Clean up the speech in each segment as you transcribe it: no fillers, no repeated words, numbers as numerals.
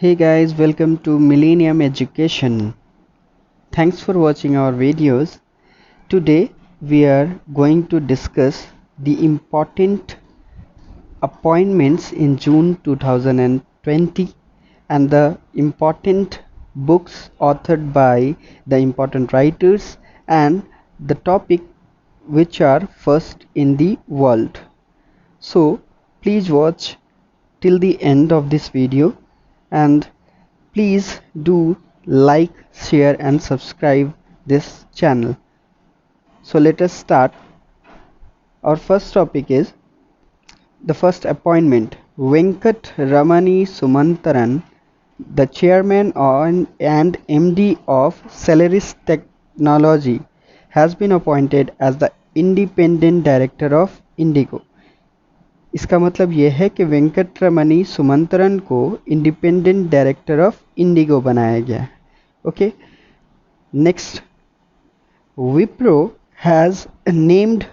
Hey guys, welcome to Millennium Education. Thanks for watching our videos. Today we are going to discuss the important appointments in June 2020 and the important books authored by the important writers and the topic which are first in the world. So please watch till the end of this video and please do like, share and subscribe this channel. So let us start. Our first topic is the first appointment. Venkat Ramani Sumantaran, the chairman and MD of Celeris Technology, has been appointed as the independent director of Indigo. इसका मतलब यह है कि वेंकटरमणि सुमंतरन को independent director of Indigo बनाया गया है. Okay, next. Wipro has named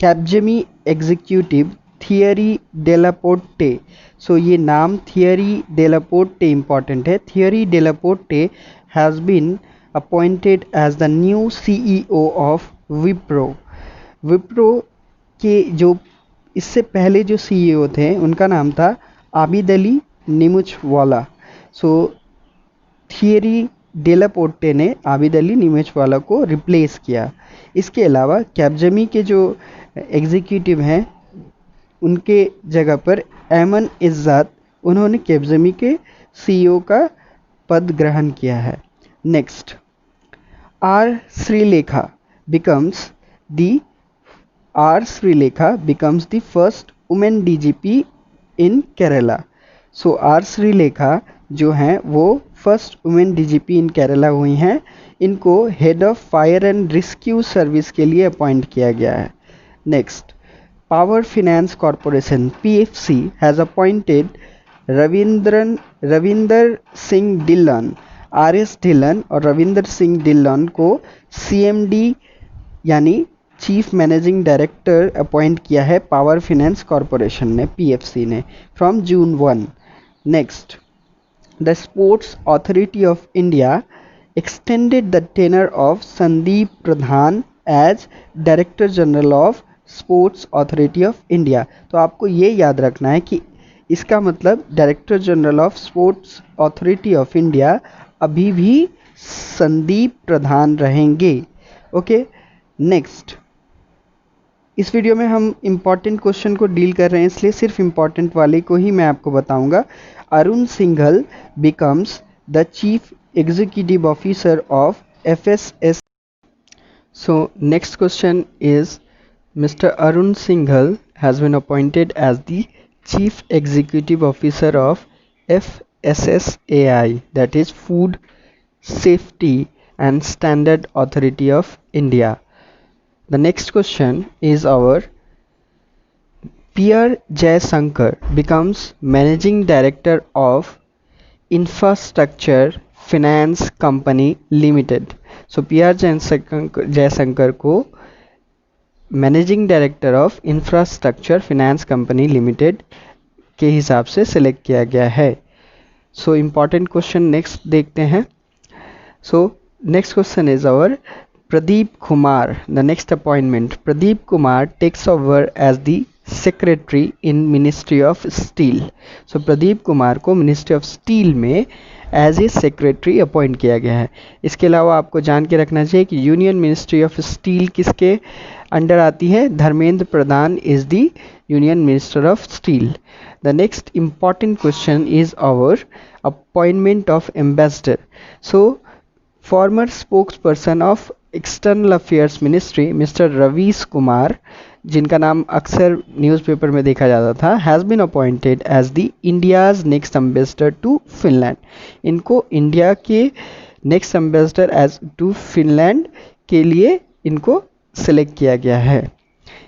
Capgemini executive Thierry Delaporte. So ये नाम थियरी डेलापोर्टे इंपॉर्टेंट है. Thierry Delaporte has been appointed as the new CEO of Wipro. Wipro के जो इससे पहले जो सीईओ थे उनका नाम था आबिद अली निमुचवाला. सो थियरी डेलापोर्टे ने आबिद अली निमुचवाला को रिप्लेस किया. इसके अलावा कैपजेमी के जो एग्जीक्यूटिव हैं उनके जगह पर ऐमन इज्जत, उन्होंने कैपजेमी के सीईओ का पद ग्रहण किया है. Next. R Sreelekha becomes the first woman DGP in Kerala. So R Sreelekha जो हैं वो first women DGP in Kerala हुई हैं. इनको head of fire and rescue service के लिए अपॉइंट किया गया है. Next. Power finance corporation PFC has appointed Ravinder Singh Dhillon, RS Dhillon और रविंदर सिंह ढिल्लन को CMD यानी चीफ मैनेजिंग डायरेक्टर अपॉइंट किया है पावर फिनेंस कॉरपोरेशन ने, PFC ने, from June 1. Next. The sports authority of India extended the tenure of Sandeep Pradhan as director general of sports authority of India. तो आपको ये याद रखना है कि इसका मतलब director general of sports authority of India अभी भी संदीप प्रधान रहेंगे. ओके. नेक्स्ट. इस वीडियो में हम इम्पॉर्टेंट क्वेश्चन को डील कर रहे हैं, इसलिए सिर्फ इम्पॉर्टेंट वाले को ही मैं आपको बताऊंगा. Arun Singhal becomes the chief executive officer of FSS. So next question is mister Arun Singhal has been appointed as the chief executive officer of FSSAI, that is Food Safety and Standard Authority of India. The next question is our P.R. Jayasankar becomes Managing Director of Infrastructure Finance Company Limited. So P.R. Jayasankar को managing director of infrastructure finance company limited के हिसाब से select किया गया है. So important question next देखते हैं. So next question is our Pradeep Kumar, the next appointment. Pradeep Kumar takes over as the secretary in Ministry of Steel. So Pradeep Kumar को Ministry of Steel में as a secretary appoint किया गया है. इसके अलावा आपको जान के रखना चाहिए कि यूनियन मिनिस्ट्री ऑफ स्टील किसके अंडर आती है. Dharmendra Pradhan is the union minister of steel. The next important question is our appointment of ambassador. So former spokesperson of external affairs ministry mister Ravish Kumar, जिनका नाम अक्सर न्यूज़पेपर में देखा जाता था, has been appointed as the India's next ambassador to Finland. इनको India के next ambassador as to Finland के लिए इनको सेलेक्ट किया गया है.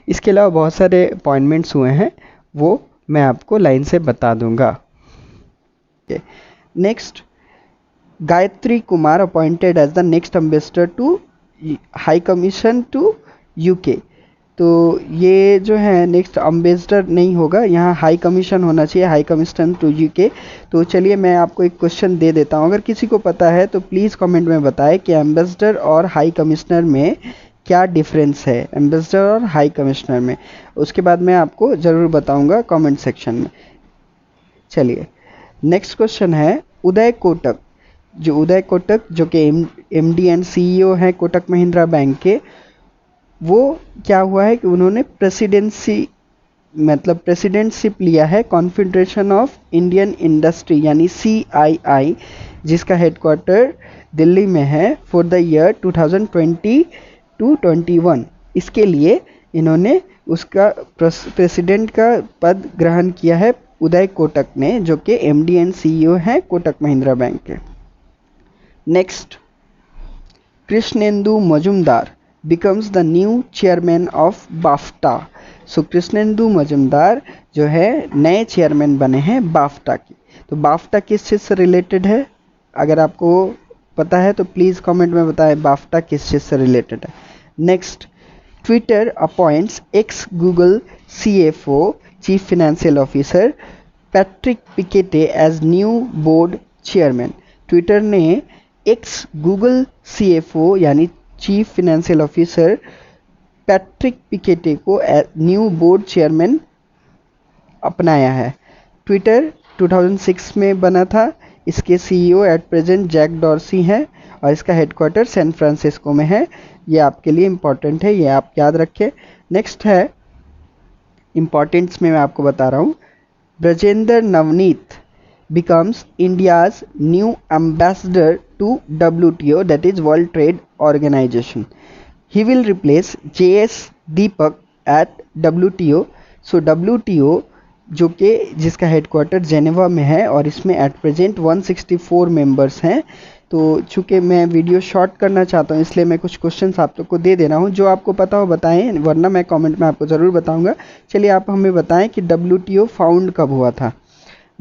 इसके अलावा बहुत सारे अपॉइंटमेंट्स हुए हैं, वो मैं आपको लाइन से बता दूंगा. Next. Gayatri Kumar appointed as the next ambassador to high commission to UK. तो ये जो है नेक्स्ट एम्बेसडर नहीं होगा, यहाँ हाई कमीशन होना चाहिए, हाई कमीशन टू यूके। तो चलिए मैं आपको एक क्वेश्चन दे देता हूँ, अगर किसी को पता है तो प्लीज़ कमेंट में बताएं कि एम्बेसडर और हाई कमिश्नर में क्या डिफरेंस है, एम्बेसडर और हाई कमिश्नर में। उसके बाद मैं आपको ज़रूर बताऊँगा कमेंट सेक्शन में। चलिए नेक्स्ट क्वेश्चन है उदय कोटक। जो उदय कोटक जो कि एमडी एंड सीईओ हैं कोटक महिंद्रा बैंक के, वो क्या हुआ है कि उन्होंने प्रेसिडेंटशिप लिया है कॉन्फेडरेशन ऑफ इंडियन इंडस्ट्री यानी CII, जिसका हेडक्वार्टर दिल्ली में है फॉर द ईयर 2020 to 21। इसके लिए इन्होंने उसका प्रेसिडेंट का पद ग्रहण किया है उदय कोटक ने, जो कि MD एंड CEO हैं कोटक महिंद्रा बैंक के। Next, Krishnendu Majumdar becomes the new chairman of BAFTA। सो कृष्णेंदु मजुमदार जो है नए चेयरमैन बने हैं बाफ्टा की। तो बाफ्टा किस चीज़ से रिलेटेड है, अगर आपको पता है तो प्लीज़ कमेंट में बताएं बाफ्टा किस चीज़ से रिलेटेड है। Next, Twitter appoints ex Google CFO chief financial officer Patrick Pichette as new board chairman. Twitter ने एक्स गूगल CFO यानी chief financial officer Patrick Pichette को न्यू बोर्ड चेयरमैन अपनाया है। ट्विटर 2006 में बना था, इसके CEO at present Jack Dorsey हैं और इसका हेडक्वार्टर सैन फ्रांसिस्को में है। ये आपके लिए इम्पॉर्टेंट है, ये आप याद रखें। नेक्स्ट है इम्पॉर्टेंट्स में मैं आपको बता रहा हूँ, Brajendra Navneet becomes India's new ambassador to WTO, that is World Trade Organization. He will replace JS Deepak at WTO। So WTO जो कि जिसका हेडक्वार्टर जेनेवा में है और इसमें एट प्रेजेंट 164 मेंबर्स हैं। तो चूँकि मैं वीडियो शॉर्ट करना चाहता हूँ इसलिए मैं कुछ क्वेश्चंस आप लोग को दे दे रहा हूँ, जो आपको पता हो बताएं, वरना मैं कमेंट में आपको ज़रूर बताऊँगा। चलिए आप हमें बताएं कि WTO फाउंड कब हुआ था।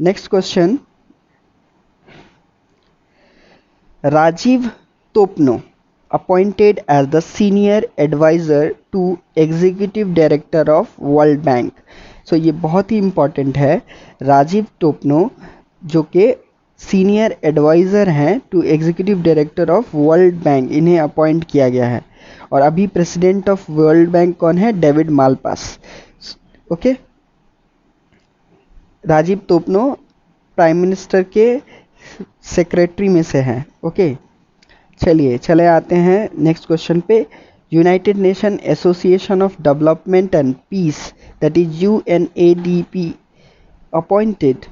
Next question, Rajeev Topno appointed as the senior adviser to executive director of World Bank. So ये बहुत ही इम्पॉर्टेंट है, राजीव तोपनो जो कि सीनियर एडवाइज़र हैं to executive director of World Bank, इन्हें अपॉइंट किया गया है। और अभी प्रेसिडेंट ऑफ वर्ल्ड बैंक कौन है, David Malpass. Okay, Rajiv Topno prime minister के सेक्रेटरी में से हैं। ओके, चलिए चले आते हैं नेक्स्ट क्वेश्चन पे। United nation association of development and peace that is UNADP appointed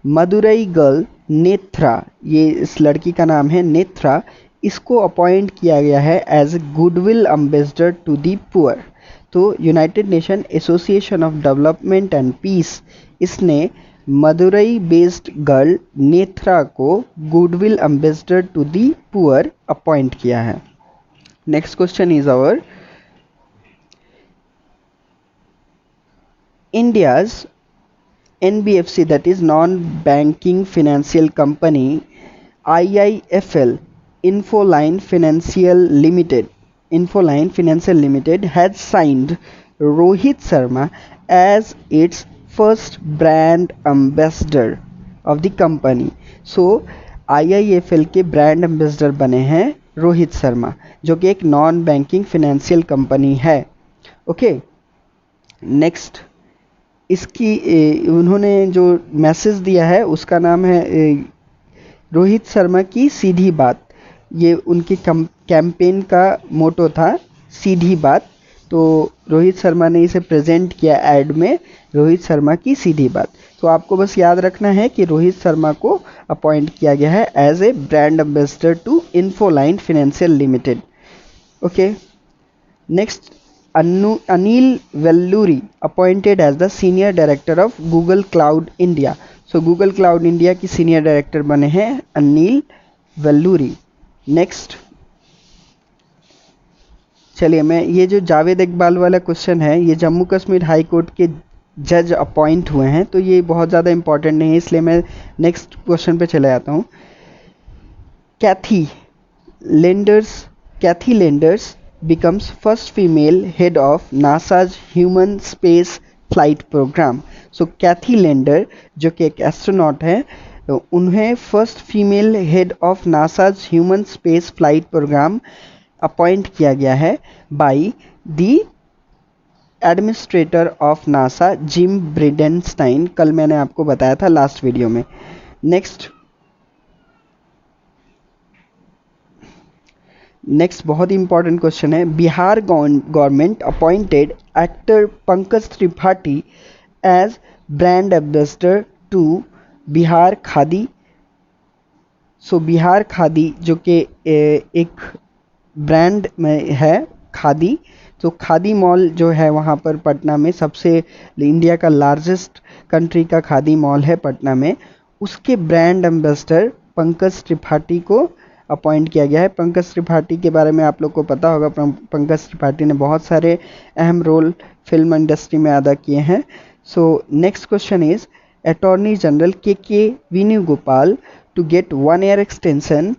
Madurai girl Netra, ये इस लड़की का नाम है नेत्रा, इसको अपॉइंट किया गया है as goodwill ambassador to the poor. तो United nation association of development and Peace इसने मदुरई बेस्ड गर्ल नेत्रा को goodwill ambassador to the poor appoint किया है। Next question is our India's NBFC that is non-banking financial company IIFL Infoline Financial Limited has signed Rohit Sharma as its first brand ambassador of the company। So IIFL के brand ambassador बने हैं रोहित शर्मा, जो कि एक non banking financial company है। Okay, next इसकी उन्होंने जो मैसेज दिया है उसका नाम है रोहित शर्मा की सीधी बात। ये उनकी कैंपेन का मोटो था, सीधी बात। तो रोहित शर्मा ने इसे प्रेजेंट किया एड में, रोहित शर्मा की सीधी बात। तो आपको बस याद रखना है कि रोहित शर्मा को अपॉइंट किया गया है as a brand ambassador to Infoline Financial Limited. Okay, next, Anil Velluri appointed as the senior director of Google Cloud India. So Google Cloud India की सीनियर डायरेक्टर बने हैं अनिल वेल्लूरी। नेक्स्ट, चलिए मैं ये जो जावेद इकबाल वाला क्वेश्चन है, ये जम्मू कश्मीर हाई कोर्ट के जज अपॉइंट हुए हैं, तो ये बहुत ज़्यादा इंपॉर्टेंट नहीं है, इसलिए मैं नेक्स्ट क्वेश्चन पे चले जाता हूँ। कैथी lenders becomes first female head of NASA's human space flight program. So Kathy Lander जो कि एक एस्ट्रोनॉट है, उन्हें first female head of NASA's human space flight program appoint किया गया है by the administrator of NASA Jim Bridenstine. कल मैंने आपको बताया था लास्ट वीडियो में। नेक्स्ट बहुत ही इंपॉर्टेंट क्वेश्चन है, Bihar government appointed actor Pankaj Tripathi as brand ambassador to Bihar Khadi. So Bihar Khadi जो कि एक ब्रांड में है खादी, तो खादी मॉल जो है वहाँ पर पटना में सबसे इंडिया का लार्जेस्ट कंट्री का खादी मॉल है पटना में, उसके ब्रांड एम्बेसडर पंकज त्रिपाठी को अपॉइंट किया गया है। पंकज त्रिपाठी के बारे में आप लोग को पता होगा, पंकज त्रिपाठी ने बहुत सारे अहम रोल फिल्म इंडस्ट्री में अदा किए हैं। So next question is attorney general K Venugopal to get 1 year extension,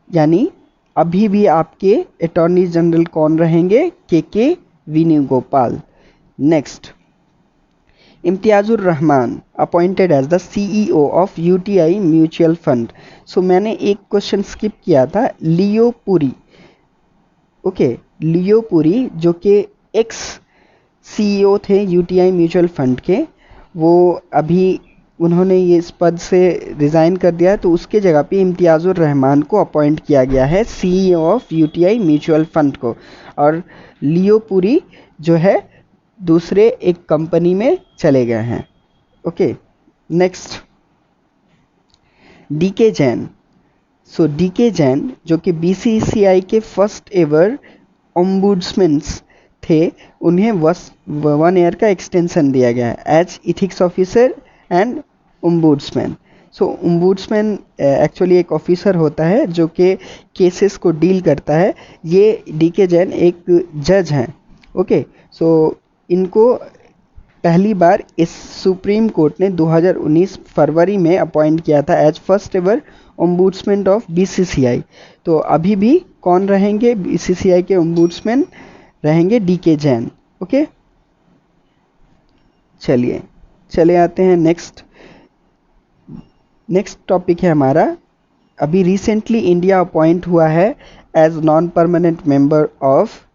यानी अभी भी आपके अटॉर्नी जनरल कौन रहेंगे? K Venugopal. Next, Imtiazur Rahman appointed as the CEO of UTI mutual fund. So मैंने एक क्वेश्चन स्किप किया था, Leo Puri. Okay, Leo Puri जो कि एक्स CEO थे UTI म्यूचुअल फंड के, वो अभी उन्होंने ये इस पद से रिज़ाइन कर दिया है, तो उसके जगह पे इम्तियाजुर रहमान को अपॉइंट किया गया है CEO of UTI mutual fund को, और लियो पुरी जो है दूसरे एक कंपनी में चले गए हैं। Okay, next, DK Jain. So DK Jain जो कि BCCI के फर्स्ट एवर ओम्बुड्समैन थे, उन्हें 1 ईयर का एक्सटेंशन दिया गया है as ethics officer and ombudsman. So ombudsman actually एक ऑफिसर होता है जो कि केसेस को डील करता है। ये DK जैन एक जज हैं। ओके, सो इनको पहली बार इस सुप्रीम कोर्ट ने 2019 फरवरी में अपॉइंट किया था as first ever ombudsman of BCCI। तो अभी भी कौन रहेंगे? BCCI के ओम्बुड्समैन रहेंगे DK जैन। ओके, चले आते हैं नेक्स्ट टॉपिक है हमारा, अभी रिसेंटली इंडिया अपॉइंट हुआ है as non permanent member of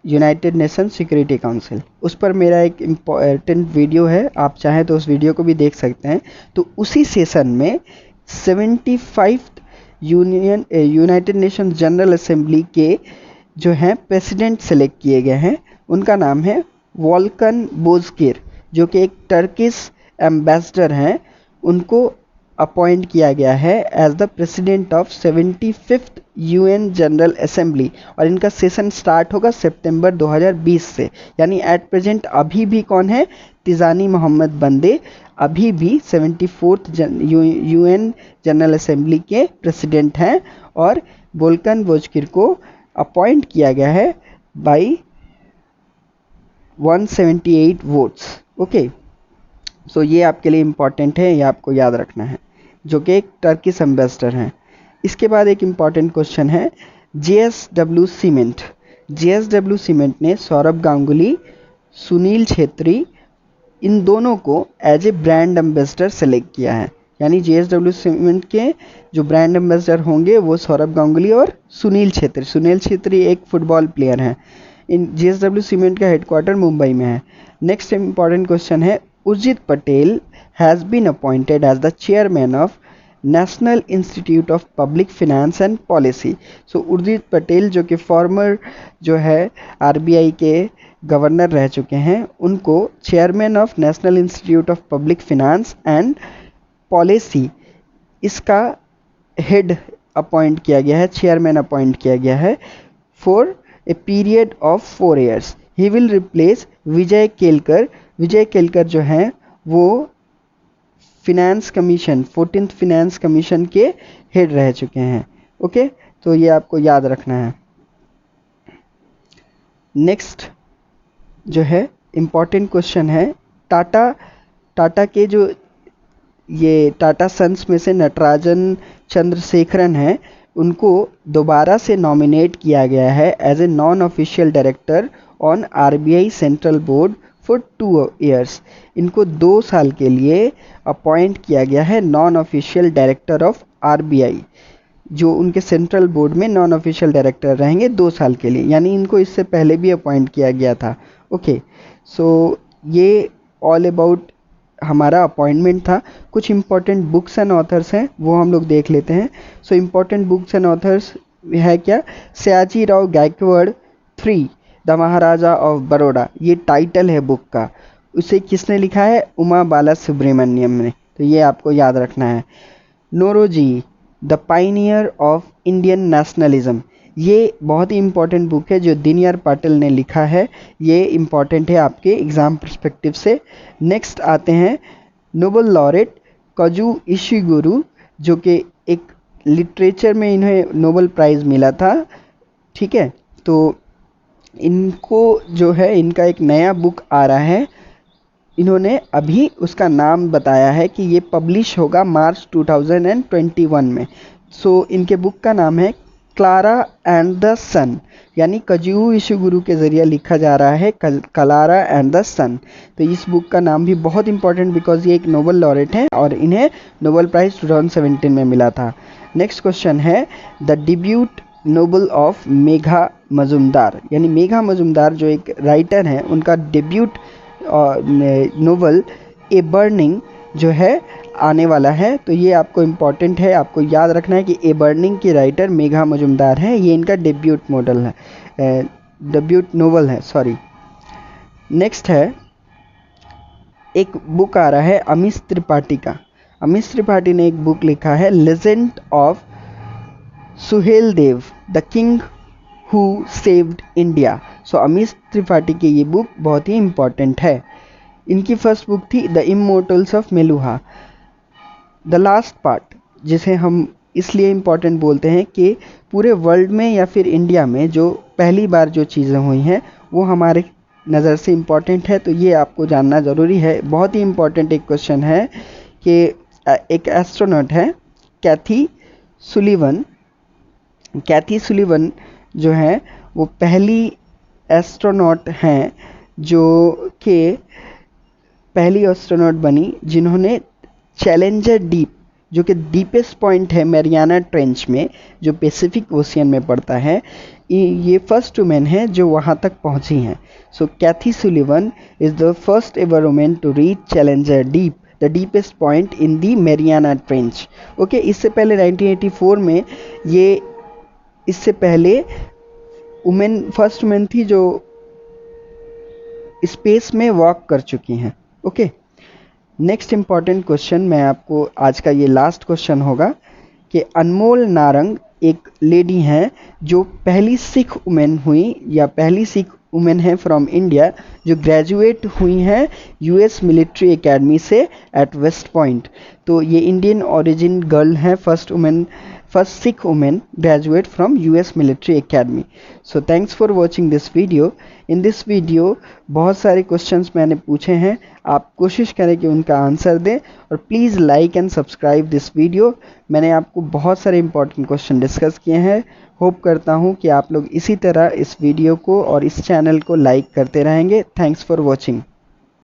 united nation security council. उस पर मेरा एक इम्पॉर्टेंट वीडियो है, आप चाहें तो उस वीडियो को भी देख सकते हैं। तो उसी सेशन में 75 यूनाइटेड नेशन जनरल असेंबली के जो हैं प्रेसिडेंट सेलेक्ट किए गए हैं। उनका नाम है वोल्कन बोजकिर, जो कि एक टर्किश एम्बेसडर हैं। उनको अपॉइंट किया गया है as the president of 75th UN general assembly, और इनका सेशन स्टार्ट होगा सितंबर 2020 से। यानी एट प्रेजेंट अभी भी कौन है? तिजानी मोहम्मद बंदे अभी भी 74th UN जनरल असेंबली के प्रेसिडेंट हैं, और वोल्कन बोजकिर को अपॉइंट किया गया है बाई 178 वोट्स। ओके, सो ये आपके लिए इम्पॉर्टेंट है, ये आपको याद रखना है, जो कि एक टर्किश एम्बेसडर हैं। इसके बाद एक इम्पॉर्टेंट क्वेश्चन है, JSW सीमेंट। JSW सीमेंट ने सौरभ गांगुली, सुनील छेत्री, इन दोनों को as a brand ambassador select किया है। यानी JSW सीमेंट के जो ब्रांड एम्बेसडर होंगे वो सौरभ गांगुली और सुनील छेत्री। सुनील छेत्री एक फुटबॉल प्लेयर हैं। इन JSW सीमेंट का हेडक्वार्टर मुंबई में है। नेक्स्ट इम्पॉर्टेंट क्वेश्चन है, Urjit Patel has been appointed as the chairman of National Institute of Public Finance and Policy. So Urjit Patel जो कि फॉर्मर जो है RBI के गवर्नर रह चुके हैं, उनको chairman of National Institute of Public Finance and Policy इसका हेड अपॉइंट किया गया है, चेयरमैन अपॉइंट किया गया है for a period of 4 years। He will replace Vijay Kelkar. Vijay Kelkar जो हैं वो finance commission 14th finance commission के हेड रह चुके हैं। ओके, तो ये आपको याद रखना है। नेक्स्ट जो है इम्पॉर्टेंट क्वेश्चन है, टाटा के जो ये टाटा सन्स में से नटराजन चंद्रशेखरन हैं, उनको दोबारा से नॉमिनेट किया गया है as a non official director on RBI central board for 2 years. इनको 2 साल के लिए अपॉइंट किया गया है non official director of RBI, जो उनके सेंट्रल बोर्ड में नॉन ऑफिशियल डायरेक्टर रहेंगे 2 साल के लिए, यानी इनको इससे पहले भी अपॉइंट किया गया था। ओके, सो ये ऑल अबाउट हमारा अपॉइंटमेंट था। कुछ इंपॉर्टेंट बुक्स एंड ऑथर्स हैं, वो हम लोग देख लेते हैं। So important books and authors है क्या? सयाजी राव गायकवाड़ 3 द महाराजा ऑफ बड़ौदा, ये टाइटल है बुक का। उसे किसने लिखा है? उमा बाला सुब्रमण्यम ने, तो ये आपको याद रखना है। Naoroji the pioneer of Indian nationalism, ये बहुत ही इंपॉर्टेंट बुक है जो दिनयार पाटिल ने लिखा है। ये इंपॉर्टेंट है आपके एग्ज़ाम पर्सपेक्टिव से। नेक्स्ट आते हैं नोबेल लॉरेट काजुओ इशिगुरो, जो कि एक लिटरेचर में इन्हें नोबेल प्राइज़ मिला था। ठीक है, तो इनको जो है इनका एक नया बुक आ रहा है, इन्होंने अभी उसका नाम बताया है कि ये पब्लिश होगा मार्च 2021 में। सो इनके बुक का नाम है क्लारा एंड द सन, यानी काजुओ इशिगुरो के ज़रिए लिखा जा रहा है क्लारा एंड द सन। तो इस बुक का नाम भी बहुत इंपॉर्टेंट, बिकॉज ये एक नोबेल लॉरेट है और इन्हें नोबेल प्राइज़ 2017 में मिला था। नेक्स्ट क्वेश्चन है the debut novel of Megha Majumdar, यानी मेघा मजुमदार जो एक राइटर हैं, उनका डेब्यूट नोवेल ए बर्निंग जो है आने वाला है। तो ये आपको इम्पॉर्टेंट है, आपको याद रखना है कि ए बर्निंग की राइटर मेघा मजुमदार हैं। ये इनका डेब्यूट मॉडल है, डेब्यूट नोवेल है, सॉरी। नेक्स्ट है एक बुक आ रहा है अमीश त्रिपाठी का। अमीश त्रिपाठी ने एक बुक लिखा है Legend of Suheldev the king who saved India. So Amish Tripathi की ये बुक बहुत ही इम्पॉर्टेंट है। इनकी फर्स्ट बुक थी the immortals of Meluha. The last part, जिसे हम इसलिए इम्पॉर्टेंट बोलते हैं कि पूरे वर्ल्ड में या फिर इंडिया में जो पहली बार जो चीज़ें हुई हैं वो हमारे नज़र से इम्पॉर्टेंट है, तो ये आपको जानना ज़रूरी है। बहुत ही इम्पॉर्टेंट एक क्वेश्चन है कि एक एस्ट्रोनॉट है कैथी सुलिवन। कैथी सुलिवन जो है वो पहली एस्ट्रोनॉट हैं जो कि पहली एस्ट्रोनॉट बनी जिन्होंने चैलेंजर डीप, जो कि डीपेस्ट पॉइंट है मैरियाना ट्रेंच में, जो पैसिफिक ओशियन में पड़ता है, ये फर्स्ट वुमेन है जो वहाँ तक पहुँची हैं। So Kathy Sullivan is the first ever women to reach Challenger Deep, the deepest point in the Mariana Trench. Okay, इससे पहले 1984 में ये, इससे पहले वुमेन, फर्स्ट वुमेन थी जो स्पेस में वॉक कर चुकी हैं। ओके, नेक्स्ट इम्पॉर्टेंट क्वेश्चन मैं आपको, आज का ये लास्ट क्वेश्चन होगा कि अनमोल नारंग एक लेडी हैं जो पहली सिख वुमेन हुई या पहली सिख वुमेन है फ्रॉम इंडिया जो ग्रेजुएट हुई हैं यूएस मिलिट्री एकेडमी से एट वेस्ट पॉइंट। तो ये इंडियन ओरिजिन गर्ल हैं, first Sikh women graduate from US military academy. So thanks for watching this video. In this video बहुत सारे क्वेश्चंस मैंने पूछे हैं, आप कोशिश करें कि उनका आंसर दें और please like and subscribe this video. मैंने आपको बहुत सारे इंपॉर्टेंट क्वेश्चन डिस्कस किए हैं। होप करता हूँ कि आप लोग इसी तरह इस वीडियो को और इस चैनल को लाइक करते रहेंगे। Thanks for watching.